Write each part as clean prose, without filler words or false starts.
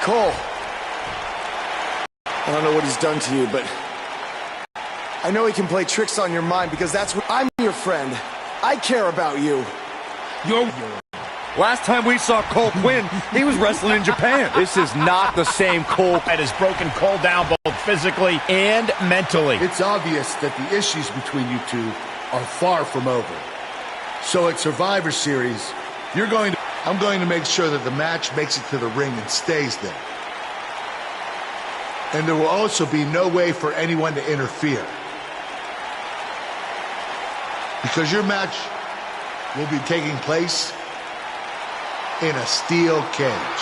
Cole, I don't know what he's done to you, but I know he can play tricks on your mind because that's what I'm your friend. I care about you. Last time we saw Cole Quinn, he was wrestling in Japan. This is not the same Cole. That has broken Cole down both physically and mentally. It's obvious that the issues between you two are far from over. So at Survivor Series, I'm going to make sure that the match makes it to the ring and stays there. And there will also be no way for anyone to interfere. Because your match will be taking place in a steel cage.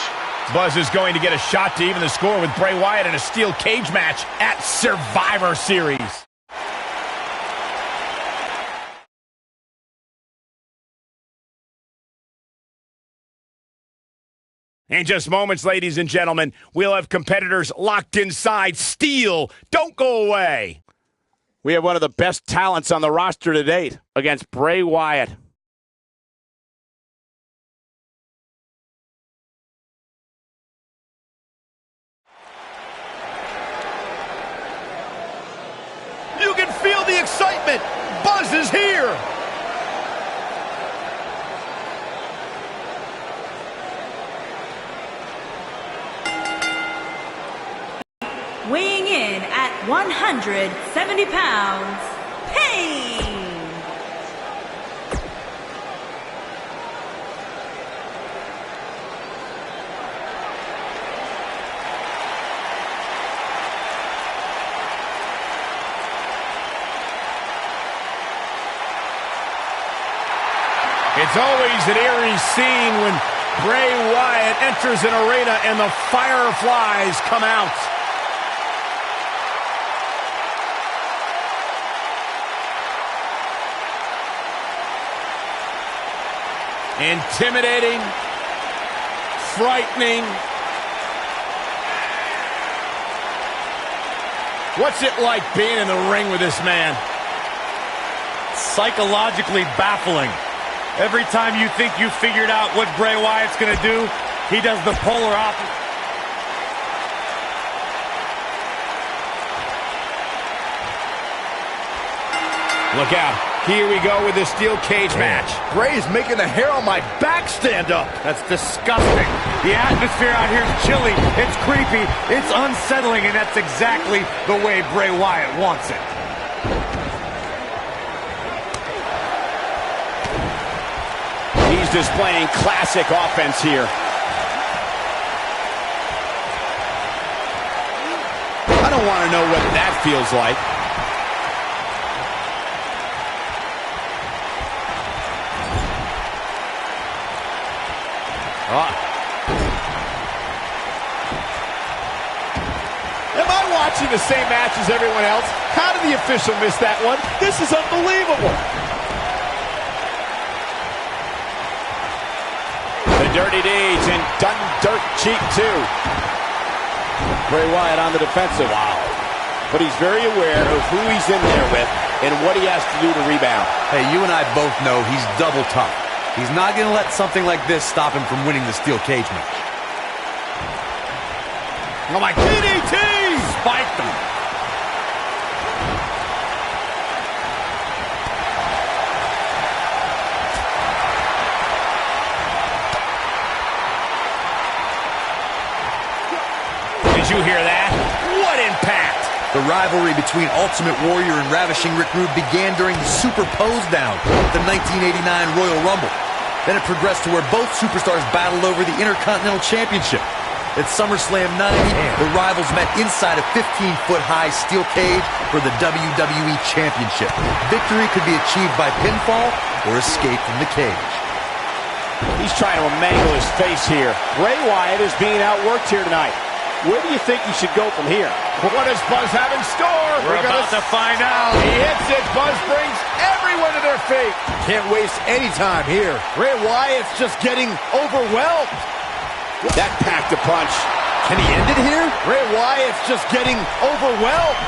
Buzz is going to get a shot to even the score with Bray Wyatt in a steel cage match at Survivor Series. In just moments, ladies and gentlemen, we'll have competitors locked inside steel. Don't go away. We have one of the best talents on the roster to date against Bray Wyatt. You can feel the excitement. Buzz is here. Weighing in at 170 pounds, Pain! It's always an eerie scene when Bray Wyatt enters an arena and the fireflies come out. Intimidating, frightening. What's it like being in the ring with this man? Psychologically baffling. Every time you think you figured out what Bray Wyatt's going to do, he does the polar opposite. Look out. Here we go with the steel cage match. Bray is making the hair on my back stand up. That's disgusting. The atmosphere out here is chilly. It's creepy. It's unsettling, and that's exactly the way Bray Wyatt wants it. He's displaying classic offense here. I don't want to know what that feels like. Am I watching the same match as everyone else? How did the official miss that one? This is unbelievable. The Dirty Deeds and done dirt cheap too. Bray Wyatt on the defensive. Wow. But he's very aware of who he's in there with and what he has to do to rebound. Hey, you and I both know he's double tough. He's not going to let something like this stop him from winning the steel cage match. Oh my DDT! Spiked him. Did you hear that? What impact! The rivalry between Ultimate Warrior and Ravishing Rick Rude began during the Super Pose Down at the 1989 Royal Rumble. Then it progressed to where both superstars battled over the Intercontinental Championship. At SummerSlam 90, the rivals met inside a 15-foot-high steel cage for the WWE Championship. Victory could be achieved by pinfall or escape from the cage. He's trying to mangle his face here. Bray Wyatt is being outworked here tonight. Where do you think he should go from here? What does Buzz have in store? We're about to find out. He hits it. Buzz brings everyone to their feet. Can't waste any time here. Bray Wyatt's just getting overwhelmed. That packed a punch. Can he end it here? Bray Wyatt's just getting overwhelmed.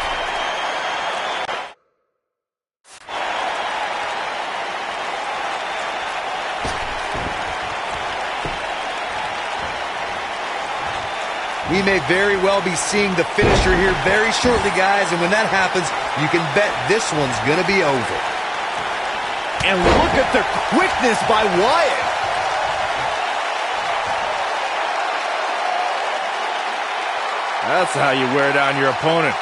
We may very well be seeing the finisher here very shortly, guys, and when that happens, you can bet this one's going to be over. And look at the quickness by Wyatt. That's how you wear down your opponent.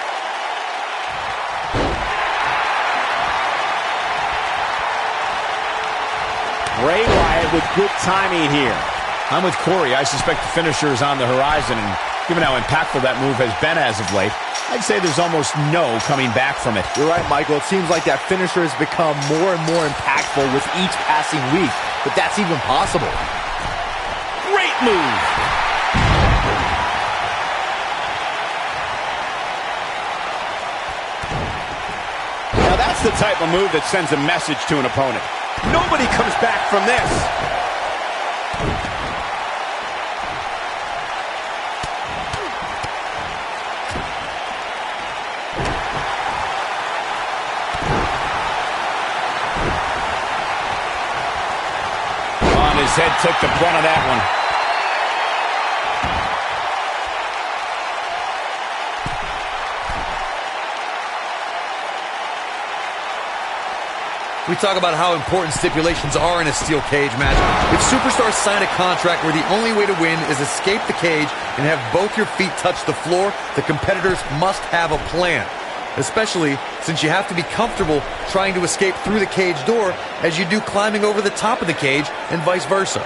Bray Wyatt with good timing here. I'm with Corey. I suspect the finisher is on the horizon, and given how impactful that move has been as of late, I'd say there's almost no coming back from it. You're right, Michael. It seems like that finisher has become more and more impactful with each passing week, but that's even possible. Great move. Now that's the type of move that sends a message to an opponent. Nobody comes back from this. His head took the brunt of that one. We talk about how important stipulations are in a steel cage match. If superstars sign a contract where the only way to win is escape the cage and have both your feet touch the floor, the competitors must have a plan. Especially since you have to be comfortable trying to escape through the cage door as you do climbing over the top of the cage and vice versa.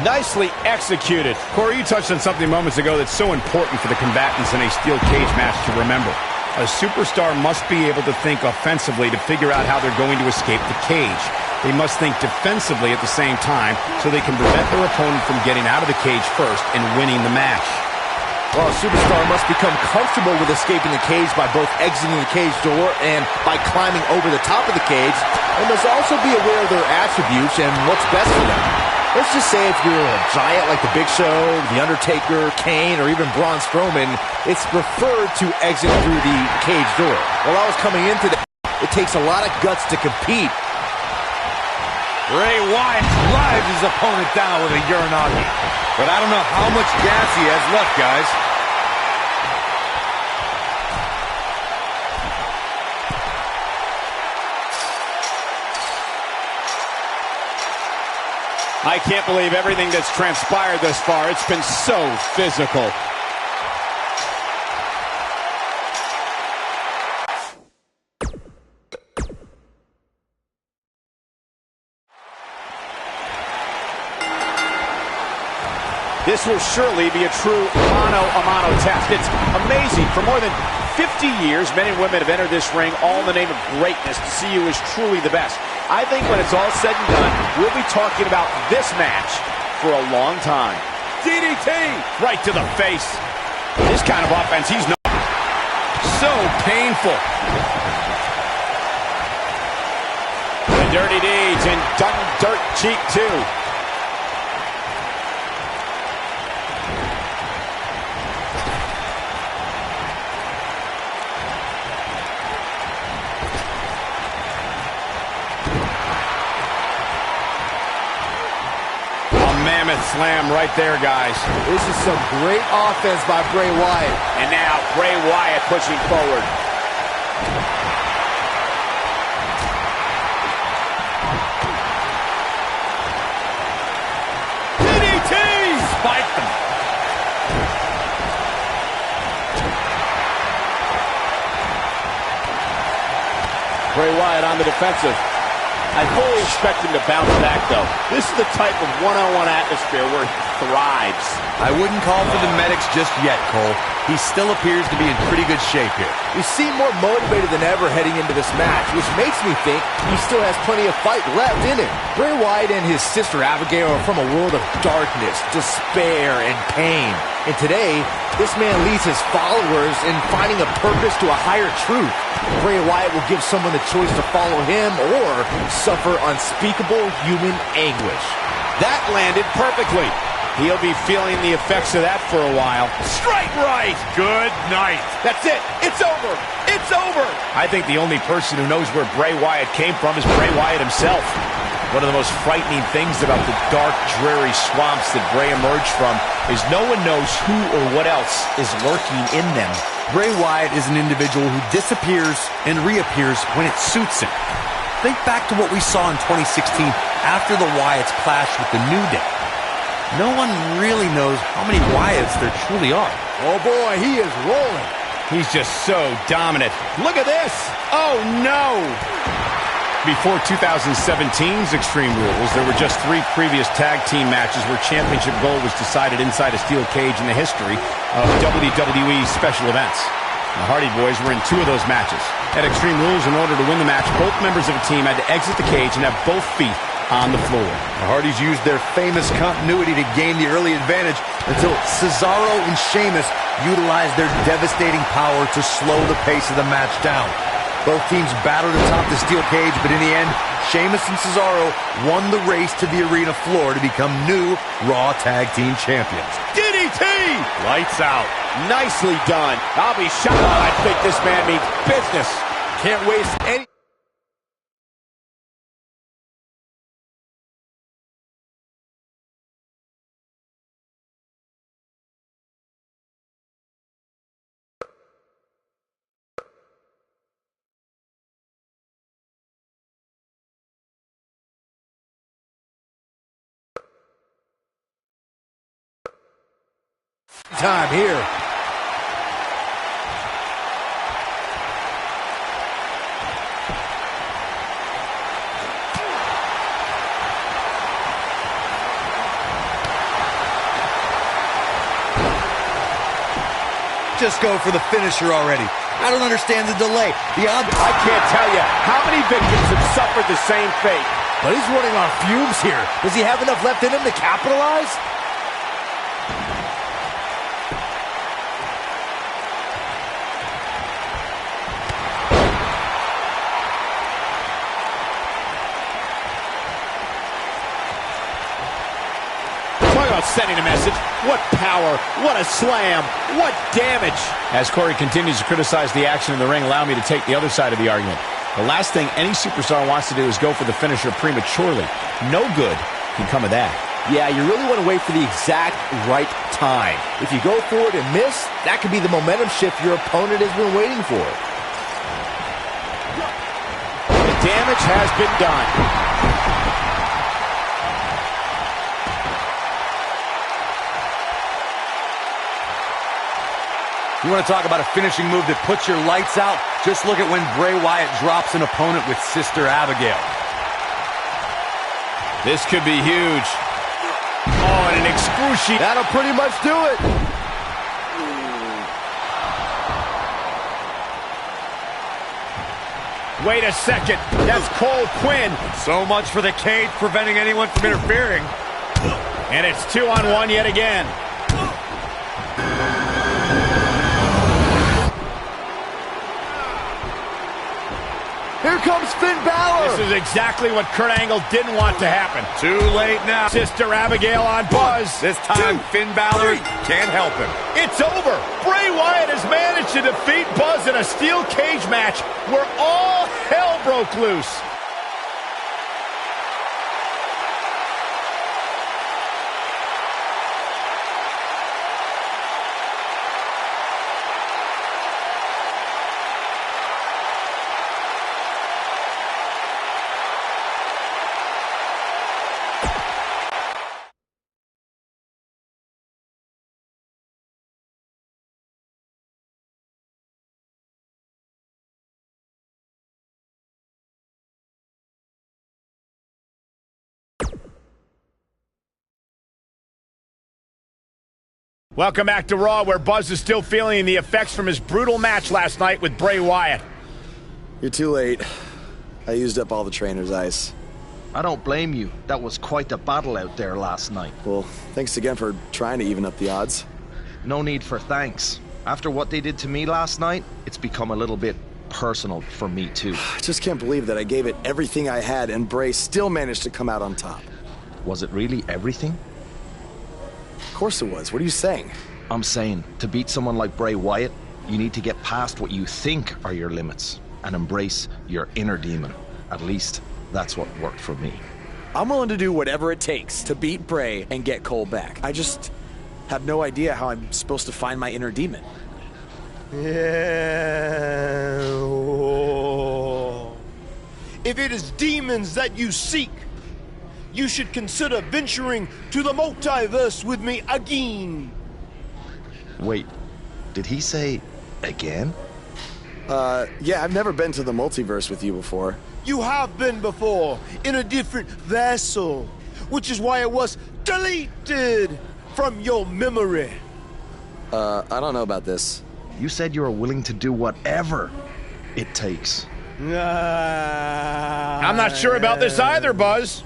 Nicely executed. Corey, you touched on something moments ago that's so important for the combatants in a steel cage match to remember. A superstar must be able to think offensively to figure out how they're going to escape the cage. They must think defensively at the same time so they can prevent their opponent from getting out of the cage first and winning the match. Well, a superstar must become comfortable with escaping the cage by both exiting the cage door and by climbing over the top of the cage, and must also be aware of their attributes and what's best for them. Let's just say if you're a giant like The Big Show, The Undertaker, Kane, or even Braun Strowman, it's preferred to exit through the cage door. While I was coming into that, it takes a lot of guts to compete. Bray Wyatt drives his opponent down with a Uranagi. But I don't know how much gas he has left, guys. I can't believe everything that's transpired thus far. It's been so physical. This will surely be a true mano-a-mano test. It's amazing. For more than 50 years, men and women have entered this ring all in the name of greatness to see who is truly the best. I think when it's all said and done, we'll be talking about this match for a long time. DDT right to the face. This kind of offense, he's not so painful. The dirty deeds and done dirt cheap too. Slam right there, guys. This is some great offense by Bray Wyatt. And now Bray Wyatt pushing forward. DDT! Spiked them. Bray Wyatt on the defensive. I fully expect him to bounce back, though. This is the type of one-on-one atmosphere where he thrives. I wouldn't call for the medics just yet, Cole. He still appears to be in pretty good shape here. He seemed more motivated than ever heading into this match, which makes me think he still has plenty of fight left in him. Bray Wyatt and his sister Abigail are from a world of darkness, despair, and pain. And today, this man leads his followers in finding a purpose to a higher truth. Bray Wyatt will give someone the choice to follow him or suffer unspeakable human anguish. That landed perfectly. He'll be feeling the effects of that for a while. Straight right. Good night. That's it. It's over. It's over. I think the only person who knows where Bray Wyatt came from is Bray Wyatt himself. One of the most frightening things about the dark, dreary swamps that Bray emerged from is no one knows who or what else is lurking in them. Bray Wyatt is an individual who disappears and reappears when it suits him. Think back to what we saw in 2016 after the Wyatts clashed with the New Day. No one really knows how many Wyatts there truly are. Oh boy, he is rolling. He's just so dominant. Look at this. Oh, no. Before 2017's Extreme Rules, there were just 3 previous tag team matches where championship gold was decided inside a steel cage in the history of WWE special events. The Hardy Boys were in 2 of those matches. At Extreme Rules, in order to win the match, both members of a team had to exit the cage and have both feet on the floor. The Hardys used their famous continuity to gain the early advantage until Cesaro and Sheamus utilized their devastating power to slow the pace of the match down. Both teams battled atop the steel cage, but in the end, Sheamus and Cesaro won the race to the arena floor to become new Raw Tag Team Champions. DDT! Lights out. Nicely done. I'll be shocked. I think this man means business. Can't waste any... time here. Just go for the finisher already. I don't understand the delay. The odds... I can't tell you how many victims have suffered the same fate. But he's running on fumes here. Does he have enough left in him to capitalize? Sending a message. What power, what a slam, what damage. As Corey continues to criticize the action in the ring, allow me to take the other side of the argument. The last thing any superstar wants to do is go for the finisher prematurely. No good can come of that. Yeah, you really want to wait for the exact right time. If you go for it and miss, that could be the momentum shift your opponent has been waiting for. The damage has been done. You want to talk about a finishing move that puts your lights out? Just look at when Bray Wyatt drops an opponent with Sister Abigail. This could be huge. Oh, and an excruciating... That'll pretty much do it. Wait a second. That's Cole Quinn. So much for the cage preventing anyone from interfering. And it's 2-on-1 yet again. Here comes Finn Balor. This is exactly what Kurt Angle didn't want to happen. Too late now. Sister Abigail on Buzz. This time, Finn Balor can't help him. It's over. Bray Wyatt has managed to defeat Buzz in a steel cage match where all hell broke loose. Welcome back to Raw, where Buzz is still feeling the effects from his brutal match last night with Bray Wyatt. You're too late. I used up all the trainer's ice. I don't blame you. That was quite a battle out there last night. Well, thanks again for trying to even up the odds. No need for thanks. After what they did to me last night, it's become a little bit personal for me too. I just can't believe that I gave it everything I had and Bray still managed to come out on top. Was it really everything? Of course it was. What are you saying? I'm saying, to beat someone like Bray Wyatt, you need to get past what you think are your limits and embrace your inner demon. At least, that's what worked for me. I'm willing to do whatever it takes to beat Bray and get Cole back. I just have no idea how I'm supposed to find my inner demon. Yeah. If it is demons that you seek, you should consider venturing to the multiverse with me again. Wait, did he say again? Yeah, I've never been to the multiverse with you before. You have been before, in a different vessel, which is why it was deleted from your memory. I don't know about this. You said you were willing to do whatever it takes. I'm not sure about this either, Buzz.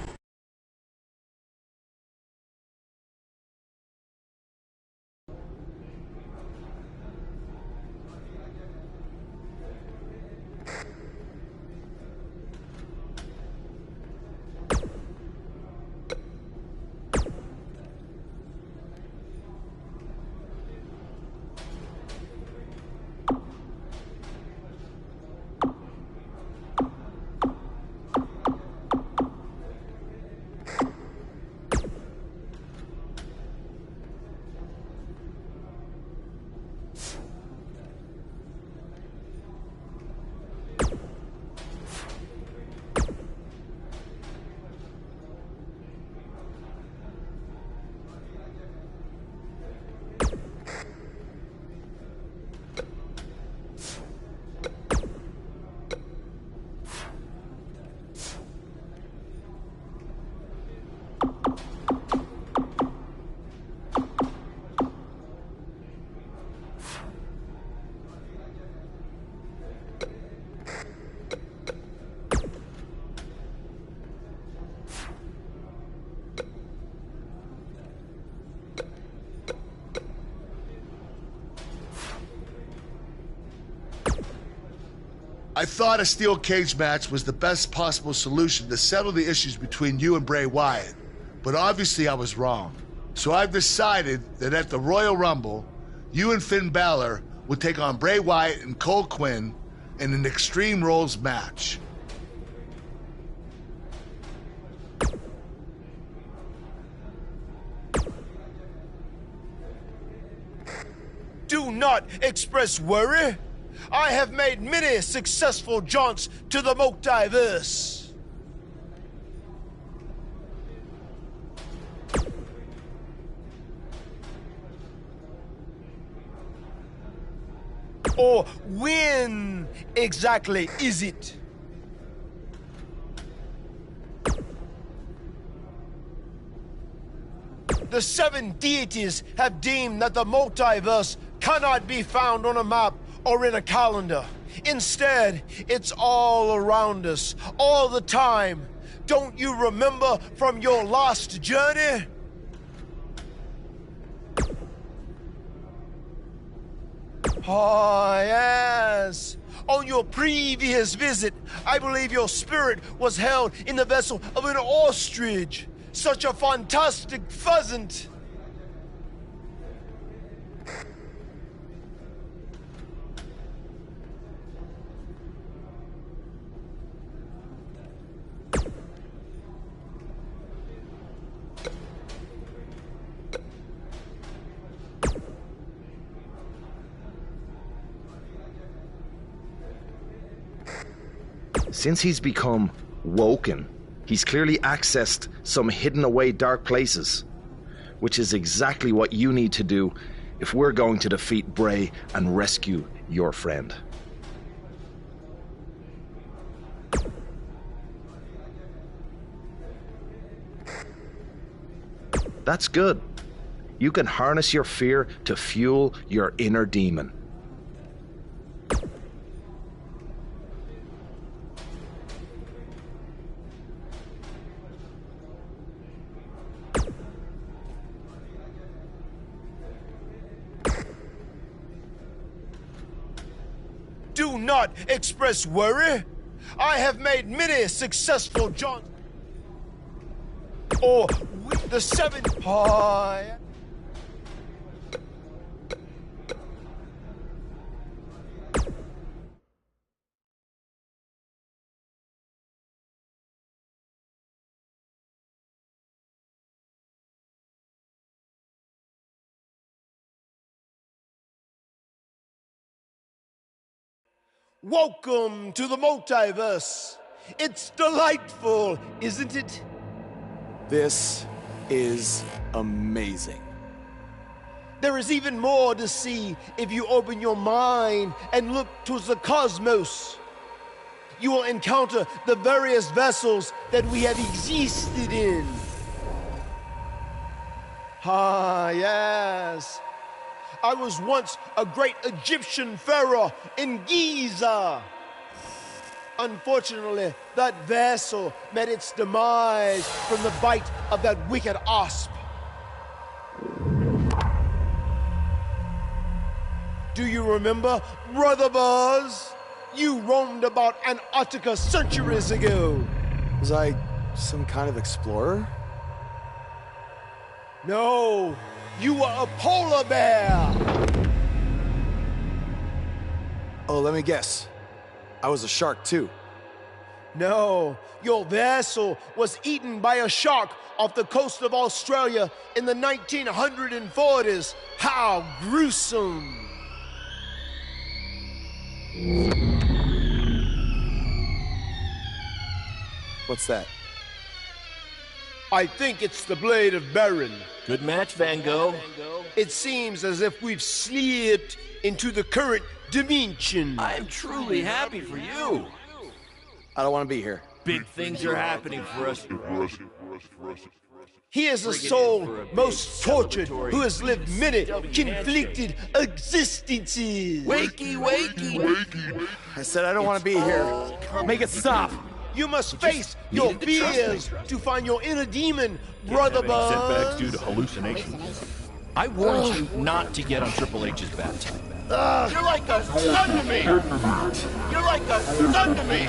I thought a steel cage match was the best possible solution to settle the issues between you and Bray Wyatt, but obviously I was wrong. So I've decided that at the Royal Rumble, you and Finn Balor will take on Bray Wyatt and Cole Quinn in an Extreme Rules match. Do not express worry. I have made many successful jaunts to the multiverse. Or when exactly is it? The seven deities have deemed that the multiverse cannot be found on a map or in a calendar. Instead, it's all around us, all the time. Don't you remember from your last journey? Oh, yes. On your previous visit, I believe your spirit was held in the vessel of an ostrich. Such a fantastic pheasant. Since he's become woken, he's clearly accessed some hidden away dark places, which is exactly what you need to do if we're going to defeat Bray and rescue your friend. That's good. You can harness your fear to fuel your inner demon. Do not express worry. I have made many successful jaunts. Or the seven. Welcome to the multiverse. It's delightful, isn't it? This is amazing. There is even more to see if you open your mind and look towards the cosmos. You will encounter the various vessels that we have existed in. Ah, yes. I was once a great Egyptian pharaoh in Giza. Unfortunately, that vessel met its demise from the bite of that wicked asp. Do you remember, Brother Buzz? You roamed about Antarctica centuries ago. Was I some kind of explorer? No, you were a polar bear. Oh, let me guess. I was a shark too. No, your vessel was eaten by a shark off the coast of Australia in the 1940s. How gruesome! What's that? I think it's the blade of Baron. Good match, Van Gogh. It seems as if we've slipped into the current dimension. I'm truly happy for you. I don't want to be here. Big things are happening for us. He is a soul most tortured who has lived many conflicted existences. Wakey, wakey. I said I don't want to be here. Make it stop. You must face your fears to find your inner demon, Brother Buzz. Setbacks due to hallucinations. I warned you not to get on Triple H's bad time. You're like a son to me. You're like a son to me.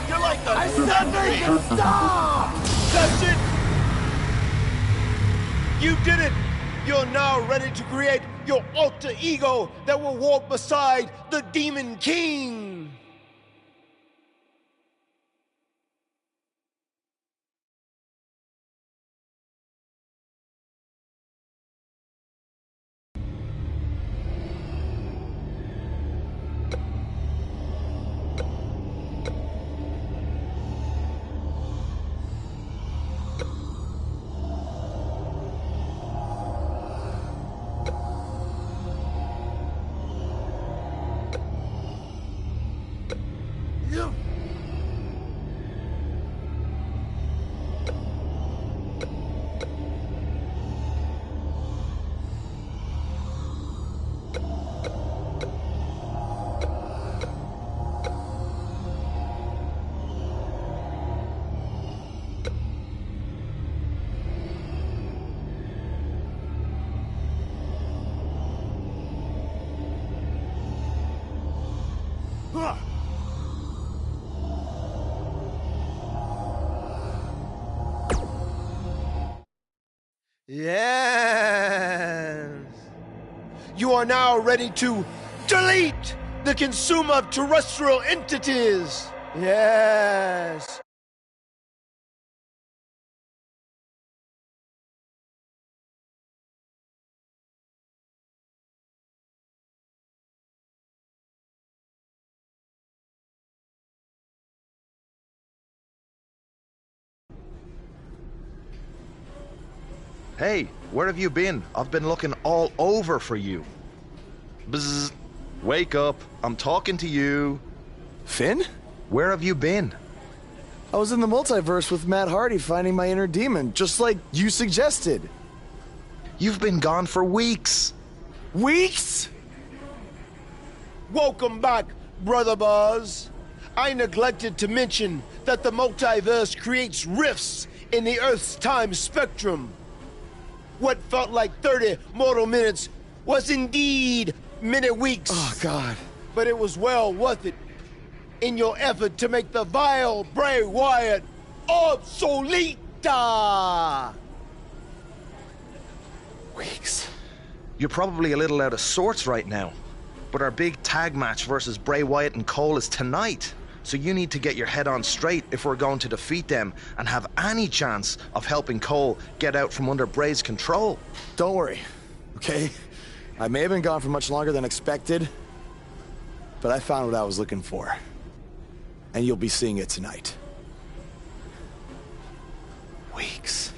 You're like a son to me. Stop! That's it! You did it! You're now ready to create your alter ego that will walk beside the Demon King! Yes! You are now ready to delete the consumer of terrestrial entities! Yes! Hey, where have you been? I've been looking all over for you. Bzzz. Wake up. I'm talking to you. Finn? Where have you been? I was in the multiverse with Matt Hardy finding my inner demon, just like you suggested. You've been gone for weeks. Weeks? Welcome back, Brother Buzz. I neglected to mention that the multiverse creates rifts in the Earth's time spectrum. What felt like 30 mortal minutes was indeed many weeks. Oh, God. But it was well worth it in your effort to make the vile Bray Wyatt obsolete. Weeks. You're probably a little out of sorts right now, but our big tag match versus Bray Wyatt and Cole is tonight. So you need to get your head on straight if we're going to defeat them and have any chance of helping Cole get out from under Bray's control. Don't worry, okay? I may have been gone for much longer than expected, but I found what I was looking for. And you'll be seeing it tonight. Weeks.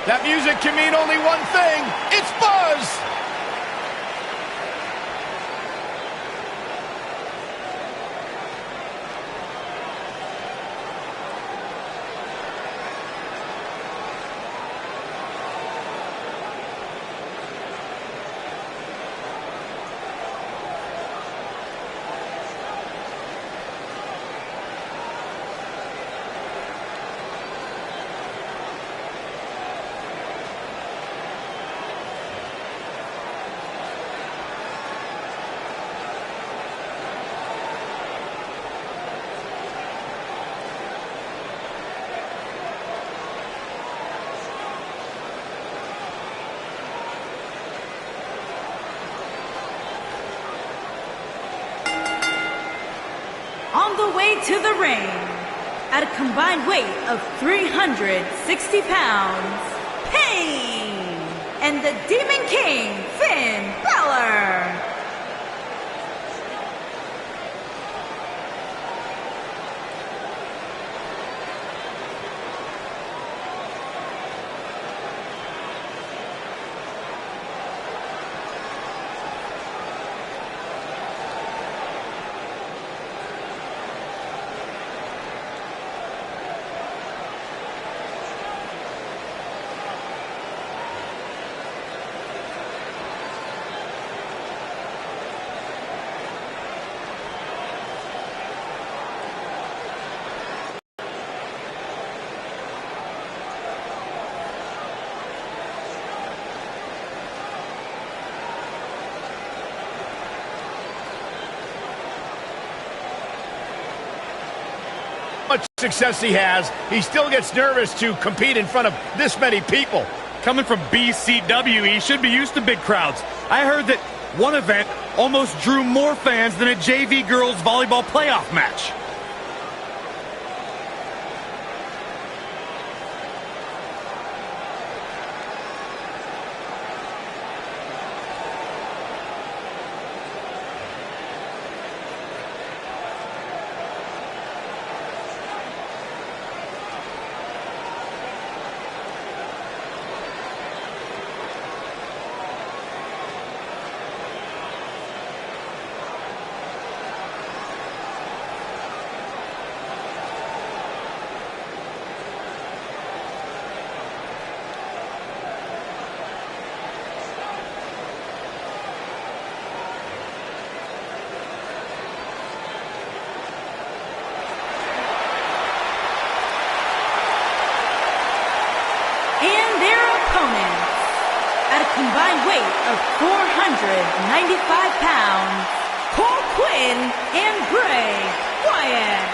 That music can mean only one thing. It's Buzz! On the way to the ring, at a combined weight of 360 pounds, Pain and the Demon King, Finn Balor. Much success he has, he still gets nervous to compete in front of this many people. Coming from BCW, he should be used to big crowds. I heard that one event almost drew more fans than a JV girls volleyball playoff match. Combined weight of 495 pounds, Paul Quinn and Bray Wyatt.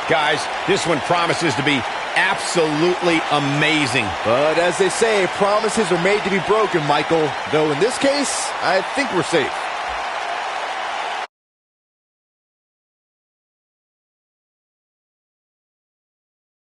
Guys, this one promises to be absolutely amazing. But as they say, promises are made to be broken, Michael. Though in this case, I think we're safe.